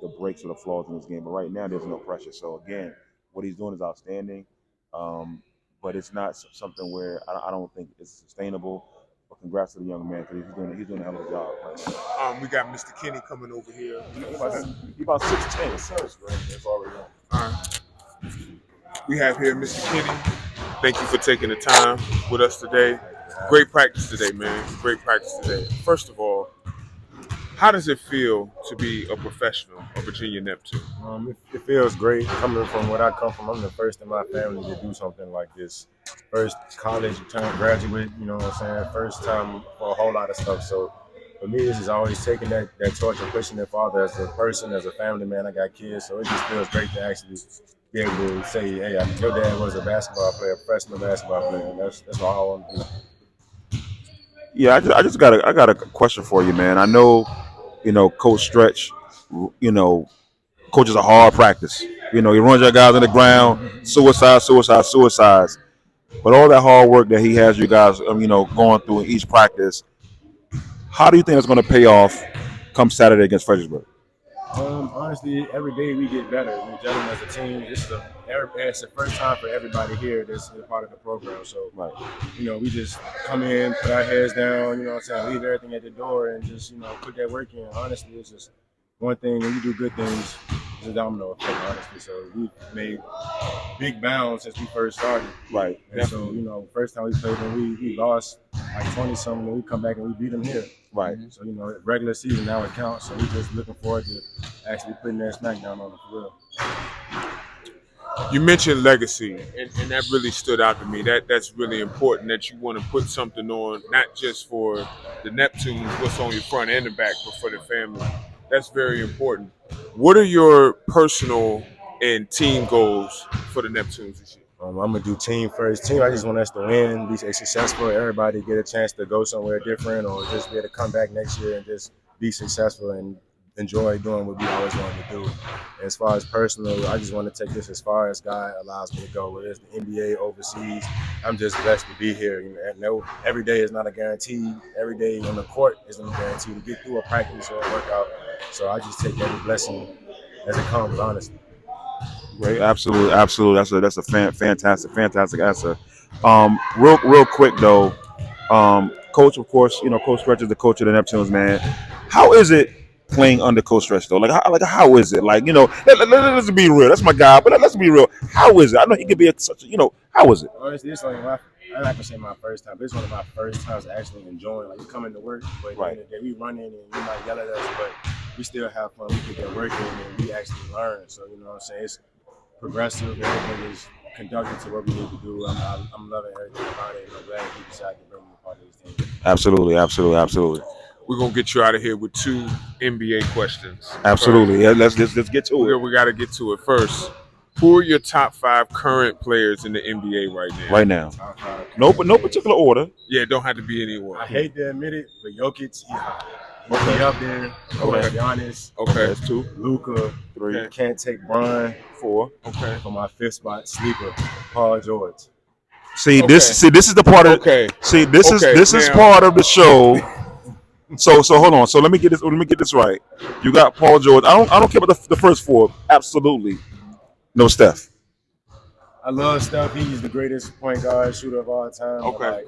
the breaks or the flaws in this game. But right now, there's no pressure. So again, what he's doing is outstanding. But it's not something where I don't think it's sustainable. But congrats to the young man because he's doing a hell of a job right now. We got Mr. Kenny coming over here. He's about 6'10". That's already on. All right. We have here Mr. Kenny. Thank you for taking the time with us today. Great practice today, man. Great practice today. First of all, how does it feel to be a professional of Virginia Neptune? It feels great coming from where I come from. I'm the first in my family to do something like this. First college graduate, you know what I'm saying? First time for a whole lot of stuff. So for me, this is always taking that torch and pushing it farther as a person, as a family man. I got kids, so it just feels great to actually be able to say, hey, your dad was a basketball player, professional basketball player. And that's all I want to do. Yeah, I just got a question for you, man. I know, Coach Stretch, coaches a hard practice. He runs your guys on the ground, suicides. But all that hard work that he has you guys, going through in each practice, how do you think it's going to pay off come Saturday against Fredericksburg? Honestly, every day we get better. We're gelling as a team. It's the first time for everybody here that's a part of the program. So, right. We just come in, put our heads down, you know what I'm saying, leave everything at the door and just, put that work in. Honestly, it's just one thing. When you do good things, it's a domino effect, honestly. So we've made big bounds since we first started. Right. And definitely. So, first time we played them, we lost like 20-something, and we come back and we beat them here. Right. So, regular season now it counts. So we're just looking forward to actually putting that smackdown on them for real. You mentioned legacy, and that really stood out to me. That's really important that you want to put something on, not just for the Neptunes, what's on your front and the back, but for the family. That's very important. What are your personal and team goals for the Neptunes this year? I'm going to do team first. Team, I just want us to win, be successful, everybody get a chance to go somewhere different or just be able to come back next year and just be successful and enjoy doing what we always wanted to do. As far as personal, I just want to take this as far as God allows me to go, whether it's the NBA, overseas. I'm just blessed to be here. Every day is not a guarantee. Every day on the court isn't a guarantee to get through a practice or a workout. So I just take every blessing as it comes, honestly. Great, absolutely. That's a fantastic answer. Real quick though, Coach, of course, Coach Stretch is the coach of the Neptunes, man. How is it playing under Coach Stretch though? How is it? Let's be real. That's my guy, but let's be real. How is it? I know he could be how is it? Honestly, it's like I'm not gonna say my first time, but it's one of my first times actually enjoying. Like, you come into work, but at the end of the day, we run in and you might yell at us, but we still have fun. We get that work in and we actually learn. So, you know what I'm saying? It's progressive. Everything is conducted to what we need to do. I'm loving everything about it, and I'm glad he decided to bring me a part of this team. Absolutely. We're gonna get you out of here with 2 NBA questions. Absolutely. Yeah, let's get to it. We got to get to it first. Who are your top 5 current players in the NBA right now? Right now. No particular order. Yeah, don't have to be any order. I hate to admit it, but Jokic, he's hot. He's up there. Okay. Giannis. Okay. That's 2. Luka. 3. Okay. Can't take Bron. 4. Okay. For my 5th spot, sleeper, Paul George. See, Okay. this is the part of Okay. See, this is part of the show. So hold on. So let me get this right. You got Paul George. I don't care about the first 4. Absolutely. No Steph. I love Steph. He's the greatest point guard shooter of all time. Okay. Like,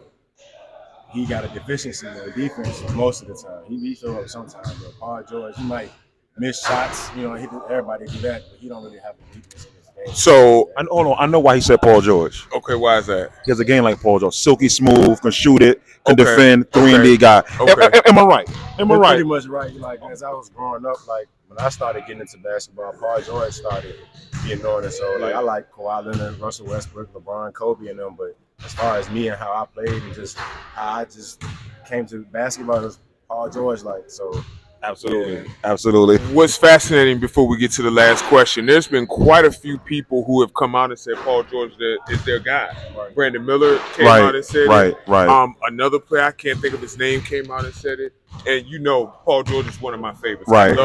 he got a deficiency in defense most of the time. He show up sometimes. But Paul George, he might miss shots. You know, everybody do that, but he don't really have the weakness in his game. So, Hold on. I know why he said Paul George. okay, why is that? He has a game like Paul George. Silky smooth, can shoot it, can Okay. defend, 3-and-D guy. Okay. Am I right? Am I You're right? pretty much right. Like, as I was growing up, like when I started getting into basketball, Paul George started being known. And so, like, I like Kawhi Leonard, Russell Westbrook, LeBron, Kobe, and them. But as far as me and how I played and just how I just came to basketball, it was Paul George. Like, so. Absolutely. What's fascinating before we get to the last question, there's been quite a few people who have come out and said Paul George is their guy. Right. Brandon Miller came out and said it. Right. Another player, I can't think of his name, came out and said it. And you know, Paul George is one of my favorites. Right.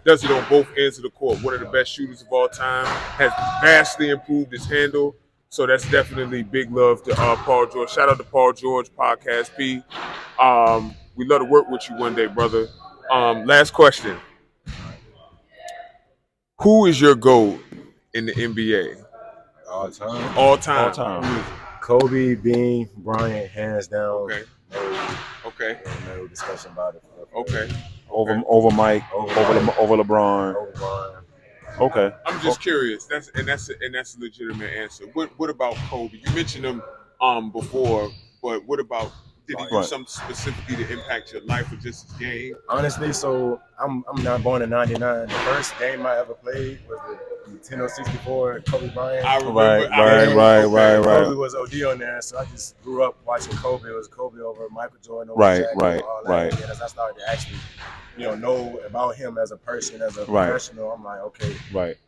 Does it on both ends of the court. One of the best shooters of all time. Has vastly improved his handle. So that's definitely big love to Paul George. Shout out to Paul George, Podcast P. We'd love to work with you one day, brother. Last question. Who is your GOAT in the NBA? All time. All time. Kobe, Bean, Bryant, hands down. Okay. No discussion about it. Okay. Over Mike, over LeBron. Over Bron. Okay. I'm just curious. That's a legitimate answer. What about Kobe? You mentioned him before, but what about, did he do something specifically to impact your life or just his game? Honestly, so I'm not born in '99. The first game I ever played was the Nintendo 64 Kobe Bryant. I remember. Right. Kobe was OD on there, so I just grew up watching Kobe. It was Kobe over Michael Jordan, over Shaq, all that. Right. And as I started to actually, know about him as a person, as a professional, I'm like, okay,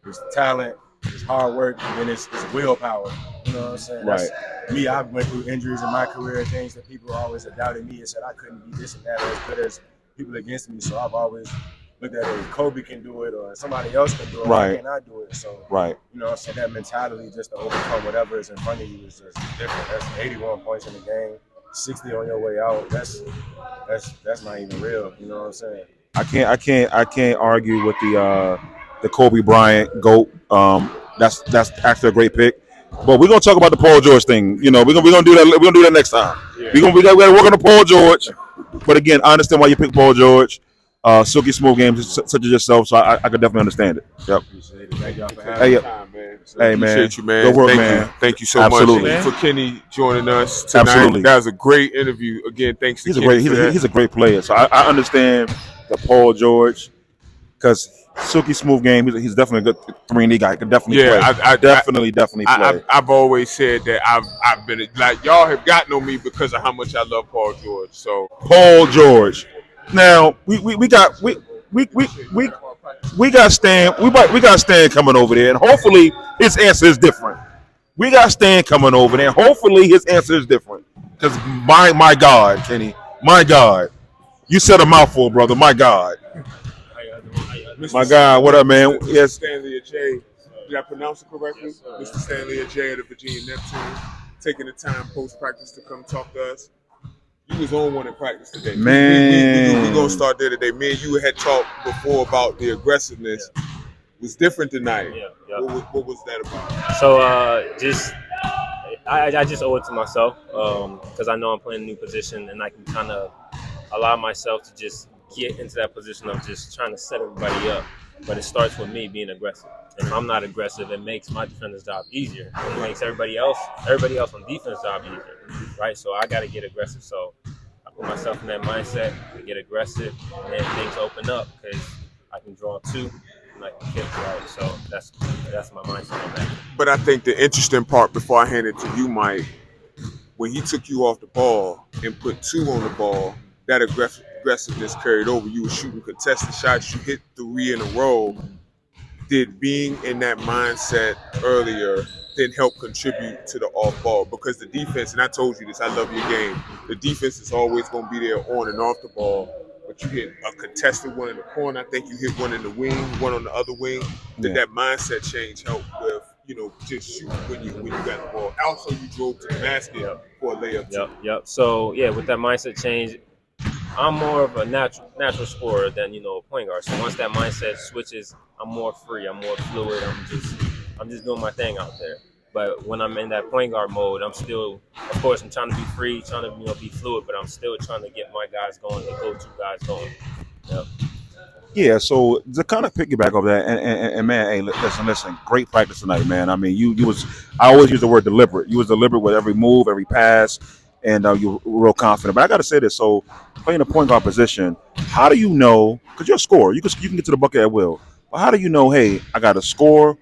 his talent, his hard work, and then his willpower. You know what I'm saying? Right. Me, I went through injuries in my career, things that people always have doubted me and said I couldn't be this and that as good as people against me. So I've always looked at it as Kobe can do it or somebody else can do it. Why can't I do it? So, so that mentality just to overcome whatever is in front of you is just different. That's 81 points in the game, 60 on your way out. That's not even real. You know what I'm saying? I can't argue with the Kobe Bryant GOAT. That's actually a great pick. But we're gonna talk about the Paul George thing. We're gonna do that. We're gonna do that next time. Yeah. We gotta work on the Paul George. But again, I understand why you picked Paul George. Silky smooth games such as yourself, so I could definitely understand it. Yep. Appreciate it. Thank y'all for having me. Hey man, appreciate you, man. Good work, Thank man. you. Thank you so Absolutely. much. Thank you for Kenny joining us tonight. Absolutely. That was a great interview. Again, thanks to Kenny. He's a great player. So I understand the Paul George because silky smooth game. He's definitely a good 3-and-D guy. Could definitely play. I definitely play. I've always said that I've been like, y'all have gotten on me because of how much I love Paul George. So Paul George. Now we got Stan coming over there, and hopefully his answer is different. We got Stan coming over there, and hopefully his answer is different. Because my God, Kenny, my God, you said a mouthful, brother. My God. My God, what up, man? Yes. Stanley Ajay, did I pronounce it correctly? Mr. Stanley Ajay of the Virginia Neptunes, taking the time post-practice to come talk to us. You was on one in practice today. Man. We're going to start there today. Me and you had talked before about the aggressiveness. It was different tonight. Yeah. What was that about? So, I just owe it to myself because I know I'm playing a new position and I can kind of allow myself to just get into that position of just trying to set everybody up. But it starts with me being aggressive. And if I'm not aggressive, it makes my defender's job easier. It makes everybody else on defense job easier, right? So I got to get aggressive. So I put myself in that mindset to get aggressive, and then things open up because I can draw two and I can kick, right? So that's my mindset on that. But I think the interesting part, before I hand it to you, Mike, when he took you off the ball and put 2 on the ball, that aggressiveness carried over. You were shooting contested shots. You hit 3 in a row. Did being in that mindset earlier then help contribute to the off ball? Because the defense, and I told you this, I love your game. The defense is always going to be there on and off the ball. But you hit a contested one in the corner. I think you hit one in the wing, one on the other wing. Did that mindset change help with, just shooting when you got the ball? Also, you drove to the basket for a layup too. Yep. So yeah, with that mindset change, I'm more of a natural scorer than a point guard. So once that mindset switches, I'm more free. I'm more fluid. I'm just doing my thing out there. But when I'm in that point guard mode, I'm still, of course, I'm trying to be free, trying to be fluid, but I'm still trying to get my guys going, the go-to guys going. Yep. Yeah, so to kind of piggyback off that, and man, hey, listen, great practice tonight, man. I mean, you was, I always use the word deliberate. You was deliberate with every move, every pass, and you were real confident. But I got to say this: so playing a point guard position, how do you know? Because you're a scorer, you can get to the bucket at will. But how do you know? Hey, I got to score,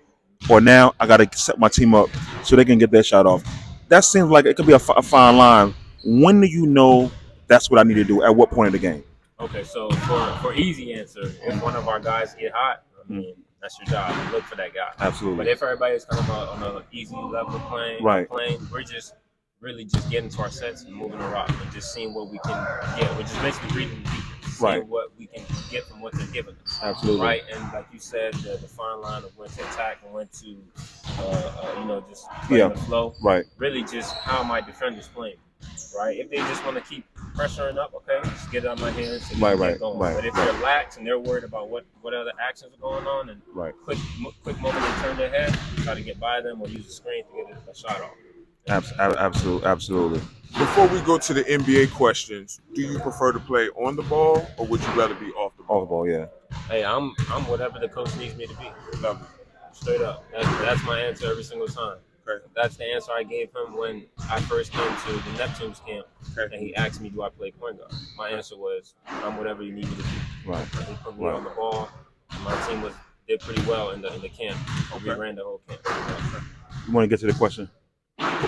or now I got to set my team up so they can get their shot off. That seems like it could be a fine line. When do you know that's what I need to do? At what point in the game? Okay, so for easy answer, if one of our guys get hot, I mean, that's your job. Look for that guy. Absolutely. But if everybody's kind of on an easy level playing, we're just really just getting to our sets and moving the rock and just seeing what we can get. We're just basically reading the defense, seeing what we can get from what they're giving us. Absolutely. Right, and like you said, the fine line of when to attack and when to, just play the flow. Right. Really, just how my defenders playing. Right, if they just want to keep pressuring up, okay, just get it out of my hands and get going. But if they're lax and they're worried about what other actions are going on and quick moment to turn their head, try to get by them or use the screen to get a shot off. Absolutely. Before we go to the NBA questions, do you prefer to play on the ball or would you rather be off the ball? Off the ball, yeah. Hey, I'm whatever the coach needs me to be. Love it. Straight up. That's my answer every single time. Okay. That's the answer I gave him when I first came to the Neptunes camp, and he asked me, do I play point guard? My answer was, I'm whatever you need me to be. Right. He put me on the ball, and my team did pretty well in the camp. We ran the whole camp. You want to get to the question?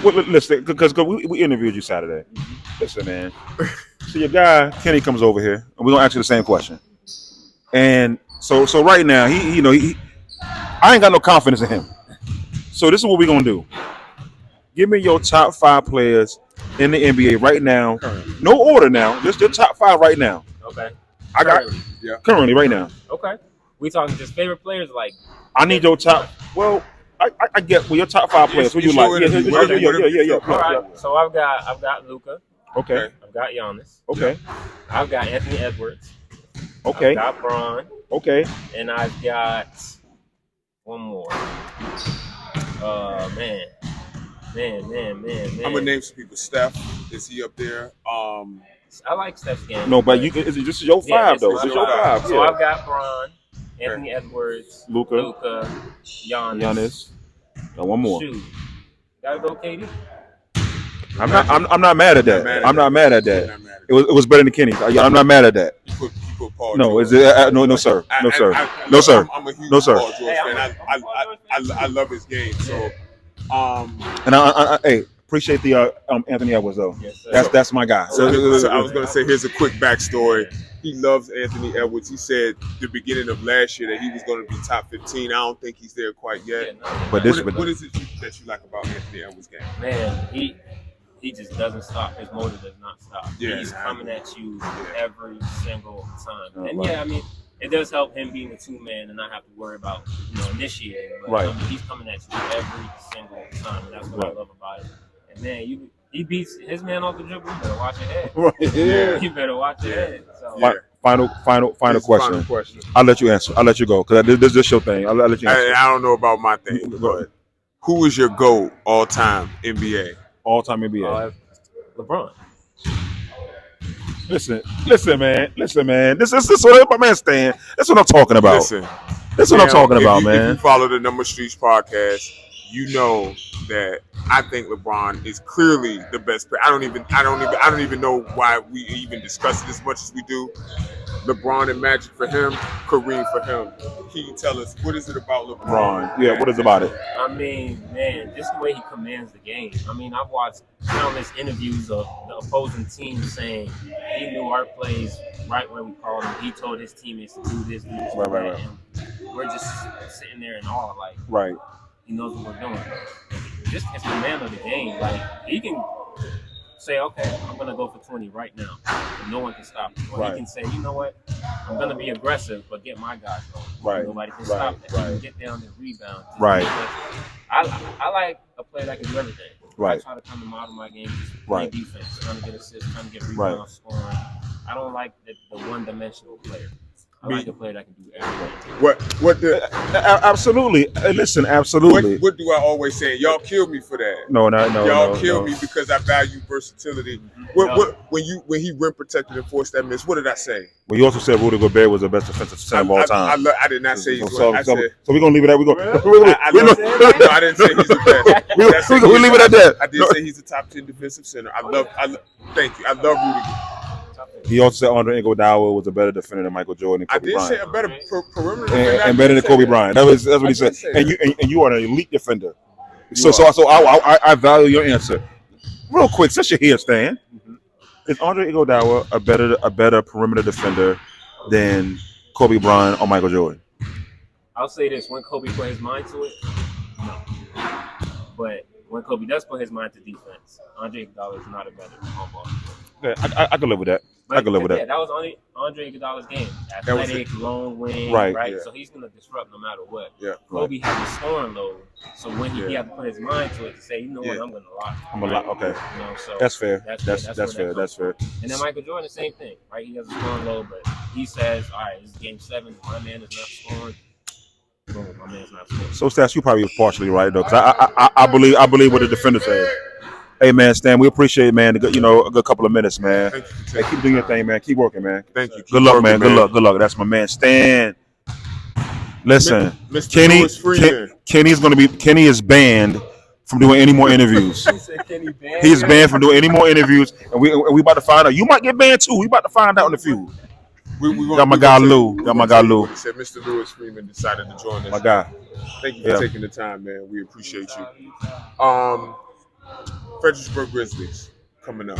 Well, listen, because we interviewed you Saturday. Listen, man. So your guy, Kenny, comes over here, and we're going to ask you the same question. And so right now, he I ain't got no confidence in him. So this is what we're going to do. Give me your top 5 players in the NBA right now. Currently. No order now. Just your top 5 right now. Okay. I got currently right now. Okay. We talking just favorite players? Like, I need your top. Well, I get your top 5 players. Who you like? Yeah. All right. So I've got Luka. Okay. I've got Giannis. Okay. I've got Anthony Edwards. Okay. I've got Bron. Okay. And I've got one more. Man. I'm gonna name some people. Steph, is he up there? I like Steph's game. No, but this is your 5 though. This is your 5. So I've got Bron, Anthony Edwards, Luka, Giannis. And one more. Shoot. Gotta go, KD. I'm not mad at that. I'm not mad at that. It was better than Kenny. I'm not mad at that. You put Paul no, George. Is it? No, sir. No, sir. I'm a huge No, sir. Paul George fan. I love his game. So, and I appreciate the Anthony Edwards though. Yes, that's my guy. So I was gonna say, here's a quick backstory. He loves Anthony Edwards. He said the beginning of last year that he was going to be top 15. I don't think he's there quite yet. But what is it that you like about Anthony Edwards' game? Man, he just doesn't stop. His motor does not stop. Yeah, he's coming at you every single time. And I mean, it does help him being a 2-man and not have to worry about initiating. But, I mean, he's coming at you every single time, and that's what I love about it. And man, he beats his man off the dribble. You better watch your head. Right. Yeah. You better watch your head. So. Yeah. Final question. I'll let you answer. I'll let you go because this is your thing. I'll let you answer. I don't know about my thing, but who is your GOAT all-time NBA? All-time NBA. LeBron. Listen, man. This is what my man stand. That's what I'm talking about. Listen, That's what I'm talking about, If man. you follow the Number Streets podcast, you know that I think LeBron is clearly the best player. I don't even know why we even discuss it as much as we do. LeBron and Magic for him, Kareem for him. Can you tell us what is it about LeBron? Yeah, what is about it? I mean, man, just the way he commands the game. I mean, I've watched countless interviews of the opposing team saying he knew our plays right when we called him. He told his teammates to do this, do that. Right. And we're just sitting there in awe, like Right. he knows what we're doing. Just his command of the game, like he can say, okay, I'm gonna go for 20 right now, and no one can stop me. Or Right. he can say, you know what, I'm gonna be aggressive, but get my guys going. Right. Nobody can Right. stop that. He Right. can get down and rebound. Right. I like a player that can do everything. Right. I try to come to model my game, just Right. play defense, trying to get assists, trying to get Right. rebounds, scoring. I don't like the one-dimensional player. I like a player that can do everything. What the Absolutely. Listen, absolutely. what do I always say? Y'all kill me for that. No. Y'all kill me because I value versatility. When he rim protected and forced that miss, what did I say? Well, you also said Rudy Gobert was the best defensive center of all time. I did not say he's So I said we're gonna leave it at we go. I didn't say he's the best. We leave it at that. I did say he's a top 10 defensive center. Thank you. I love Rudy. He also said Andre Iguodala was a better defender than Michael Jordan and I Kobe did say Bryant. a better perimeter defender. And better than Kobe Bryant. That's what he said. And you are an elite defender. So I value your answer. Real quick, since you're here, Stan, is Andre Iguodala a better perimeter defender than Kobe Bryant or Michael Jordan? I'll say this: when Kobe put his mind to it, no. But when Kobe does put his mind to defense, Andre Iguodala is not a better on-ball defender. Yeah, I can live with that. I can live with that. That was only Andre Iguodala's game. Athletic, long wing, Right. right? Yeah. So he's going to disrupt no matter what. Yeah. Kobe had the scoring load, so when he had to put his mind to it to say, you know what, I'm going to lock. I'm a lot. Okay. You know, so That's fair. That's fair. That's fair. And then Michael Jordan, the same thing, right? He has a scoring load, but he says, all right, this is game 7. My man is not scoring. Boom, my man's not scoring. So Stats, you probably partially right though, because I believe what the defender said. Hey man, Stan, we appreciate it, man. A good couple of minutes, man. Hey, keep doing your thing, man. Keep working, man. Thank you. Good luck, man. Good luck. That's my man, Stan. Listen, Mr. Kenny is banned from doing any more interviews. He's banned from doing any more interviews, and we about to find out. You might get banned too. We about to find out in a few. Got my guy Lou. He said Mr. Lewis Freeman decided to join us. My guy. Thank you for taking the time, man. We appreciate you. Fredericksburg Grizzlies coming up.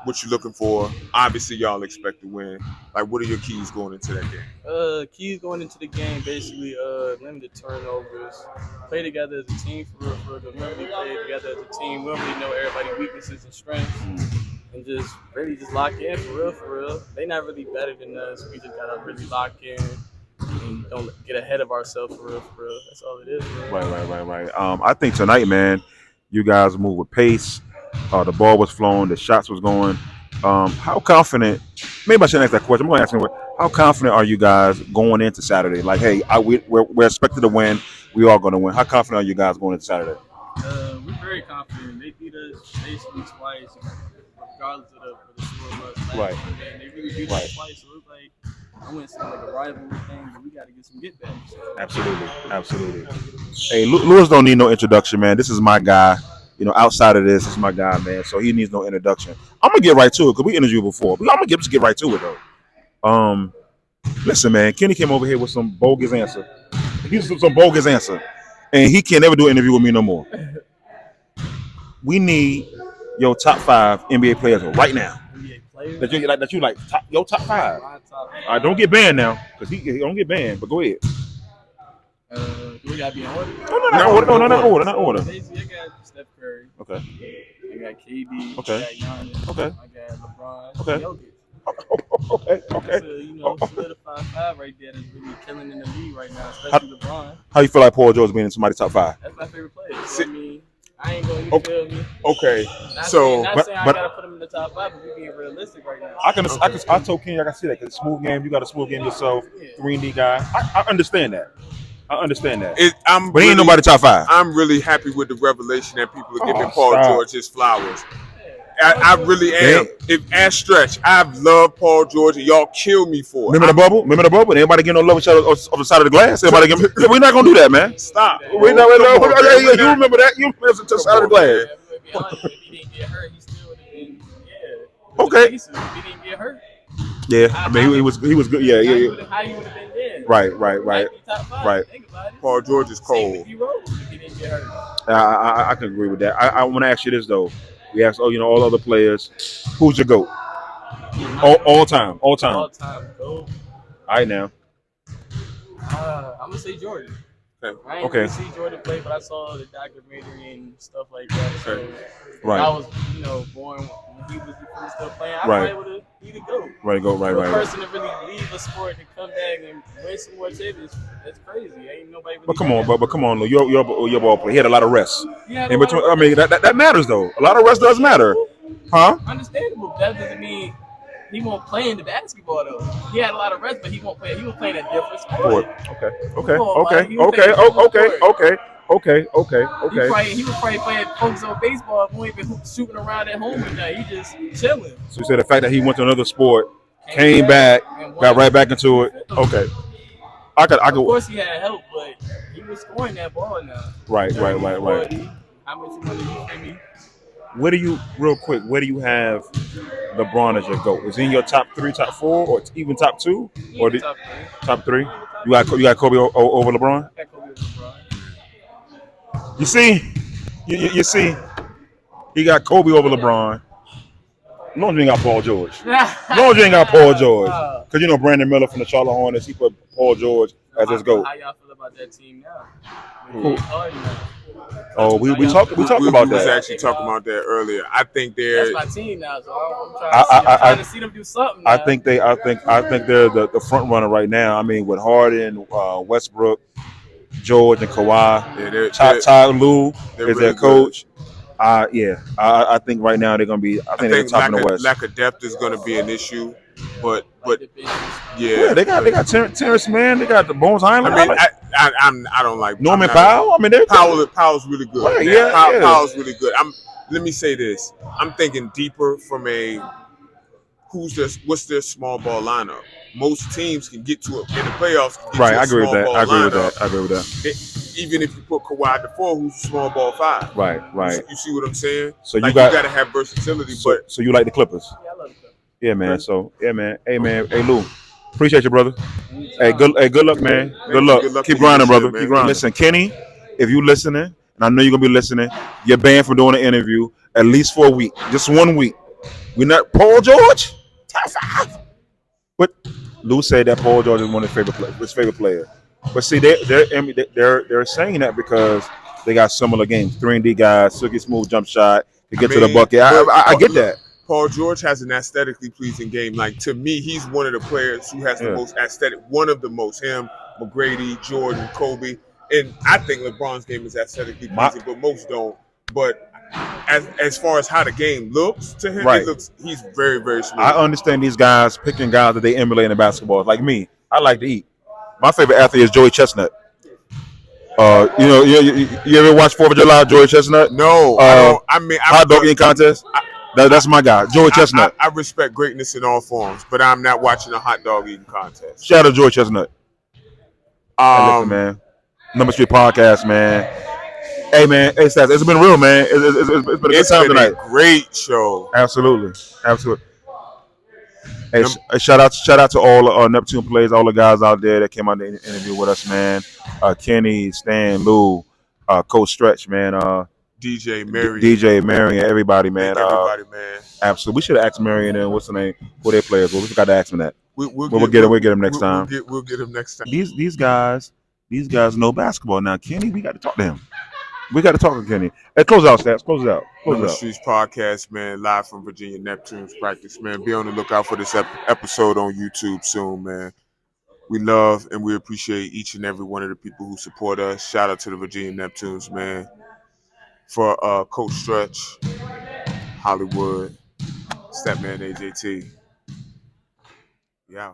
What you looking for? Obviously, y'all expect to win. Like, what are your keys going into that game? Keys going into the game, basically limited turnovers, play together as a team for real. When we play together as a team, we don't really know everybody's weaknesses and strengths, and just really just lock in for real. They not really better than us. We just gotta really lock in and don't get ahead of ourselves for real. That's all it is. Right. I think tonight, man, you guys move with pace. The ball was flowing, the shots was going. How confident? Maybe I shouldn't ask that question. I'm going to ask him, how confident are you guys going into Saturday? Like, hey, we're expected to win. We are going to win. How confident are you guys going into Saturday? We're very confident. They beat us basically twice, regardless of the score was. Right. They really beat us twice, so it's like I wouldn't say like a rival thing, but we got to get some get back. So. Absolutely. Hey, Lewis don't need no introduction, man. This is my guy. Outside of this is my guy, man. So he needs no introduction. I'm gonna get right to it because we interviewed before. But I'm gonna just get right to it though. Listen, man. Kenny came over here with some bogus answer. Some bogus answer, and he can't never do an interview with me no more. We need your top 5 NBA players right now. NBA players? That you like your top 5. My top 5. All right, don't get banned now because he don't get banned. But go ahead. Do we gotta be in order? No, not order. Basically, I got Steph Curry. Okay. I got KD. Okay. I got Giannis. Okay. I got LeBron. Okay. Jokic. Okay. That's a solidified 5 right there. That's really killing in the league right now, especially LeBron. How you feel like Paul George being in somebody's top 5? That's my favorite player. I mean, I ain't going to feel me. Okay. Not So, saying I gotta put him in the top 5, but we being realistic right now. I told Kenny I can see that because smooth game. You got a smooth game yourself. 3D guy. I understand that. But he ain't nobody top 5. I'm really happy with the revelation that people are giving Paul George his flowers. I really am. If ask Stretch, I've loved Paul George, and y'all kill me for it. Remember the bubble? Remember the bubble? Everybody getting no love each other on the side of the glass. Everybody getting. We're not gonna do that, man. Stop. We're not. You remember that? You remember the side of the glass. If he didn't get hurt, he still would have been. Okay. If he didn't get hurt. Yeah, I mean he was good. Yeah. How you would have been there? Right. Think about it. Paul George is cold. If he didn't get hurt. I can agree with that. I want to ask you this though. We asked, all other players, who's your GOAT? All time. All time GOAT. All right now. I'm gonna say Jordan. I ain't Okay. really see Jordan play, but I saw the documentary and stuff like that. So Right. I was, born when he was still playing. I probably would have either go. Right. The person to really leave a sport and come back and win some more champions, that's crazy. Ain't nobody. Really But come on, your ball player. He had a lot of rest in in between. I mean that matters though. A lot of rest does matter, huh? Understandable. That doesn't mean he won't play in the basketball though. He had a lot of rest, but he won't play. He was playing a different sport. Okay. He was probably playing focus on baseball. He wasn't even shooting around at home and that. He just chilling. So you said the fact that he went to another sport, came back, got right back into it. Okay. I could. Of course, he had help, but he was scoring that ball now. Right. How much you want to do me? Where do you have LeBron as your GOAT? Is he in your top 3, top 4, or even top 2? Or top 3? You got Kobe over LeBron? I got Kobe over LeBron. You see, he got Kobe over LeBron. As long as you ain't got Paul George. Because Brandon Miller from the Charlotte Hornets, he put Paul George as his GOAT. How y'all feel about that team now? Oh, we talked about that. We was actually talking about that earlier. I think that's my team now, so I'm trying to see them do something. Now. I think they're the front runner right now. I mean, with Harden, Westbrook, George, and Kawhi. Ty Lue is their coach. I think right now they're gonna be. I think they're top in the West. Lack of depth is gonna be an issue, but yeah, they got Terrence Mann. They got the Bones Highland. I don't like Norman Powell. I mean, Powell's really good. Right, Powell's really good. Let me say this. I'm thinking deeper from a what's their small ball lineup. Most teams can get to it in the playoffs. Right, I agree with that. Even if you put Kawhi at the 4, who's a small ball 5. Right. You see what I'm saying? So you got to have versatility. So you like the Clippers? Yeah, I love the Clippers. Yeah, man. Okay. So hey, man. Hey, Lou. Appreciate you, brother. Hey, good luck, man. Good luck. Keep grinding, brother. Keep grinding. Listen, Kenny, if you listening, and I know you're gonna be listening, you're banned from doing an interview at least for a week, just 1 week. We're not Paul George. Top 5. But Lou said that Paul George is one of his favorite players. But see, they're saying that because they got similar games. 3-and-D guys, silky smooth jump shot to get to the bucket. I get that. Paul George has an aesthetically pleasing game. Like, to me, he's one of the players who has the most aesthetic. One of the most. Him, McGrady, Jordan, Kobe, and I think LeBron's game is aesthetically pleasing, but most don't. But as far as how the game looks to him, he's very, very smooth. I understand these guys picking guys that they emulate in basketball. Like me, I like to eat. My favorite athlete is Joey Chestnut. You ever watch 4th of July, Joey Chestnut? No, I don't. I mean, hot dog eating contest. That's my guy, Joey Chestnut. I respect greatness in all forms, but I'm not watching a hot dog eating contest. Shout out to Joey Chestnut. Listen, man. Number 3 podcast, man. Hey, man. Hey, Stats. It's been real, man. It's been a good time tonight. A great show. Absolutely. Hey, shout out to all Neptune players, all the guys out there that came out to interview with us, man. Kenny, Stan, Lou, Coach Stretch, man. DJ Marion, everybody, man. Man. Absolutely. We should have asked Marion and what's the name? Who their players were. We forgot to ask him that. We'll get him next time. We'll get him next time. These guys know basketball. Now, Kenny, we got to talk to him. We got to talk to Kenny. Hey, close out, Stats. Close out. The Streets Podcast, man, live from Virginia Neptunes Practice, man. Be on the lookout for this episode on YouTube soon, man. We love and we appreciate each and every one of the people who support us. Shout out to the Virginia Neptunes, man. For Coach Stretch, Hollywood, Statman AJT. Yeah.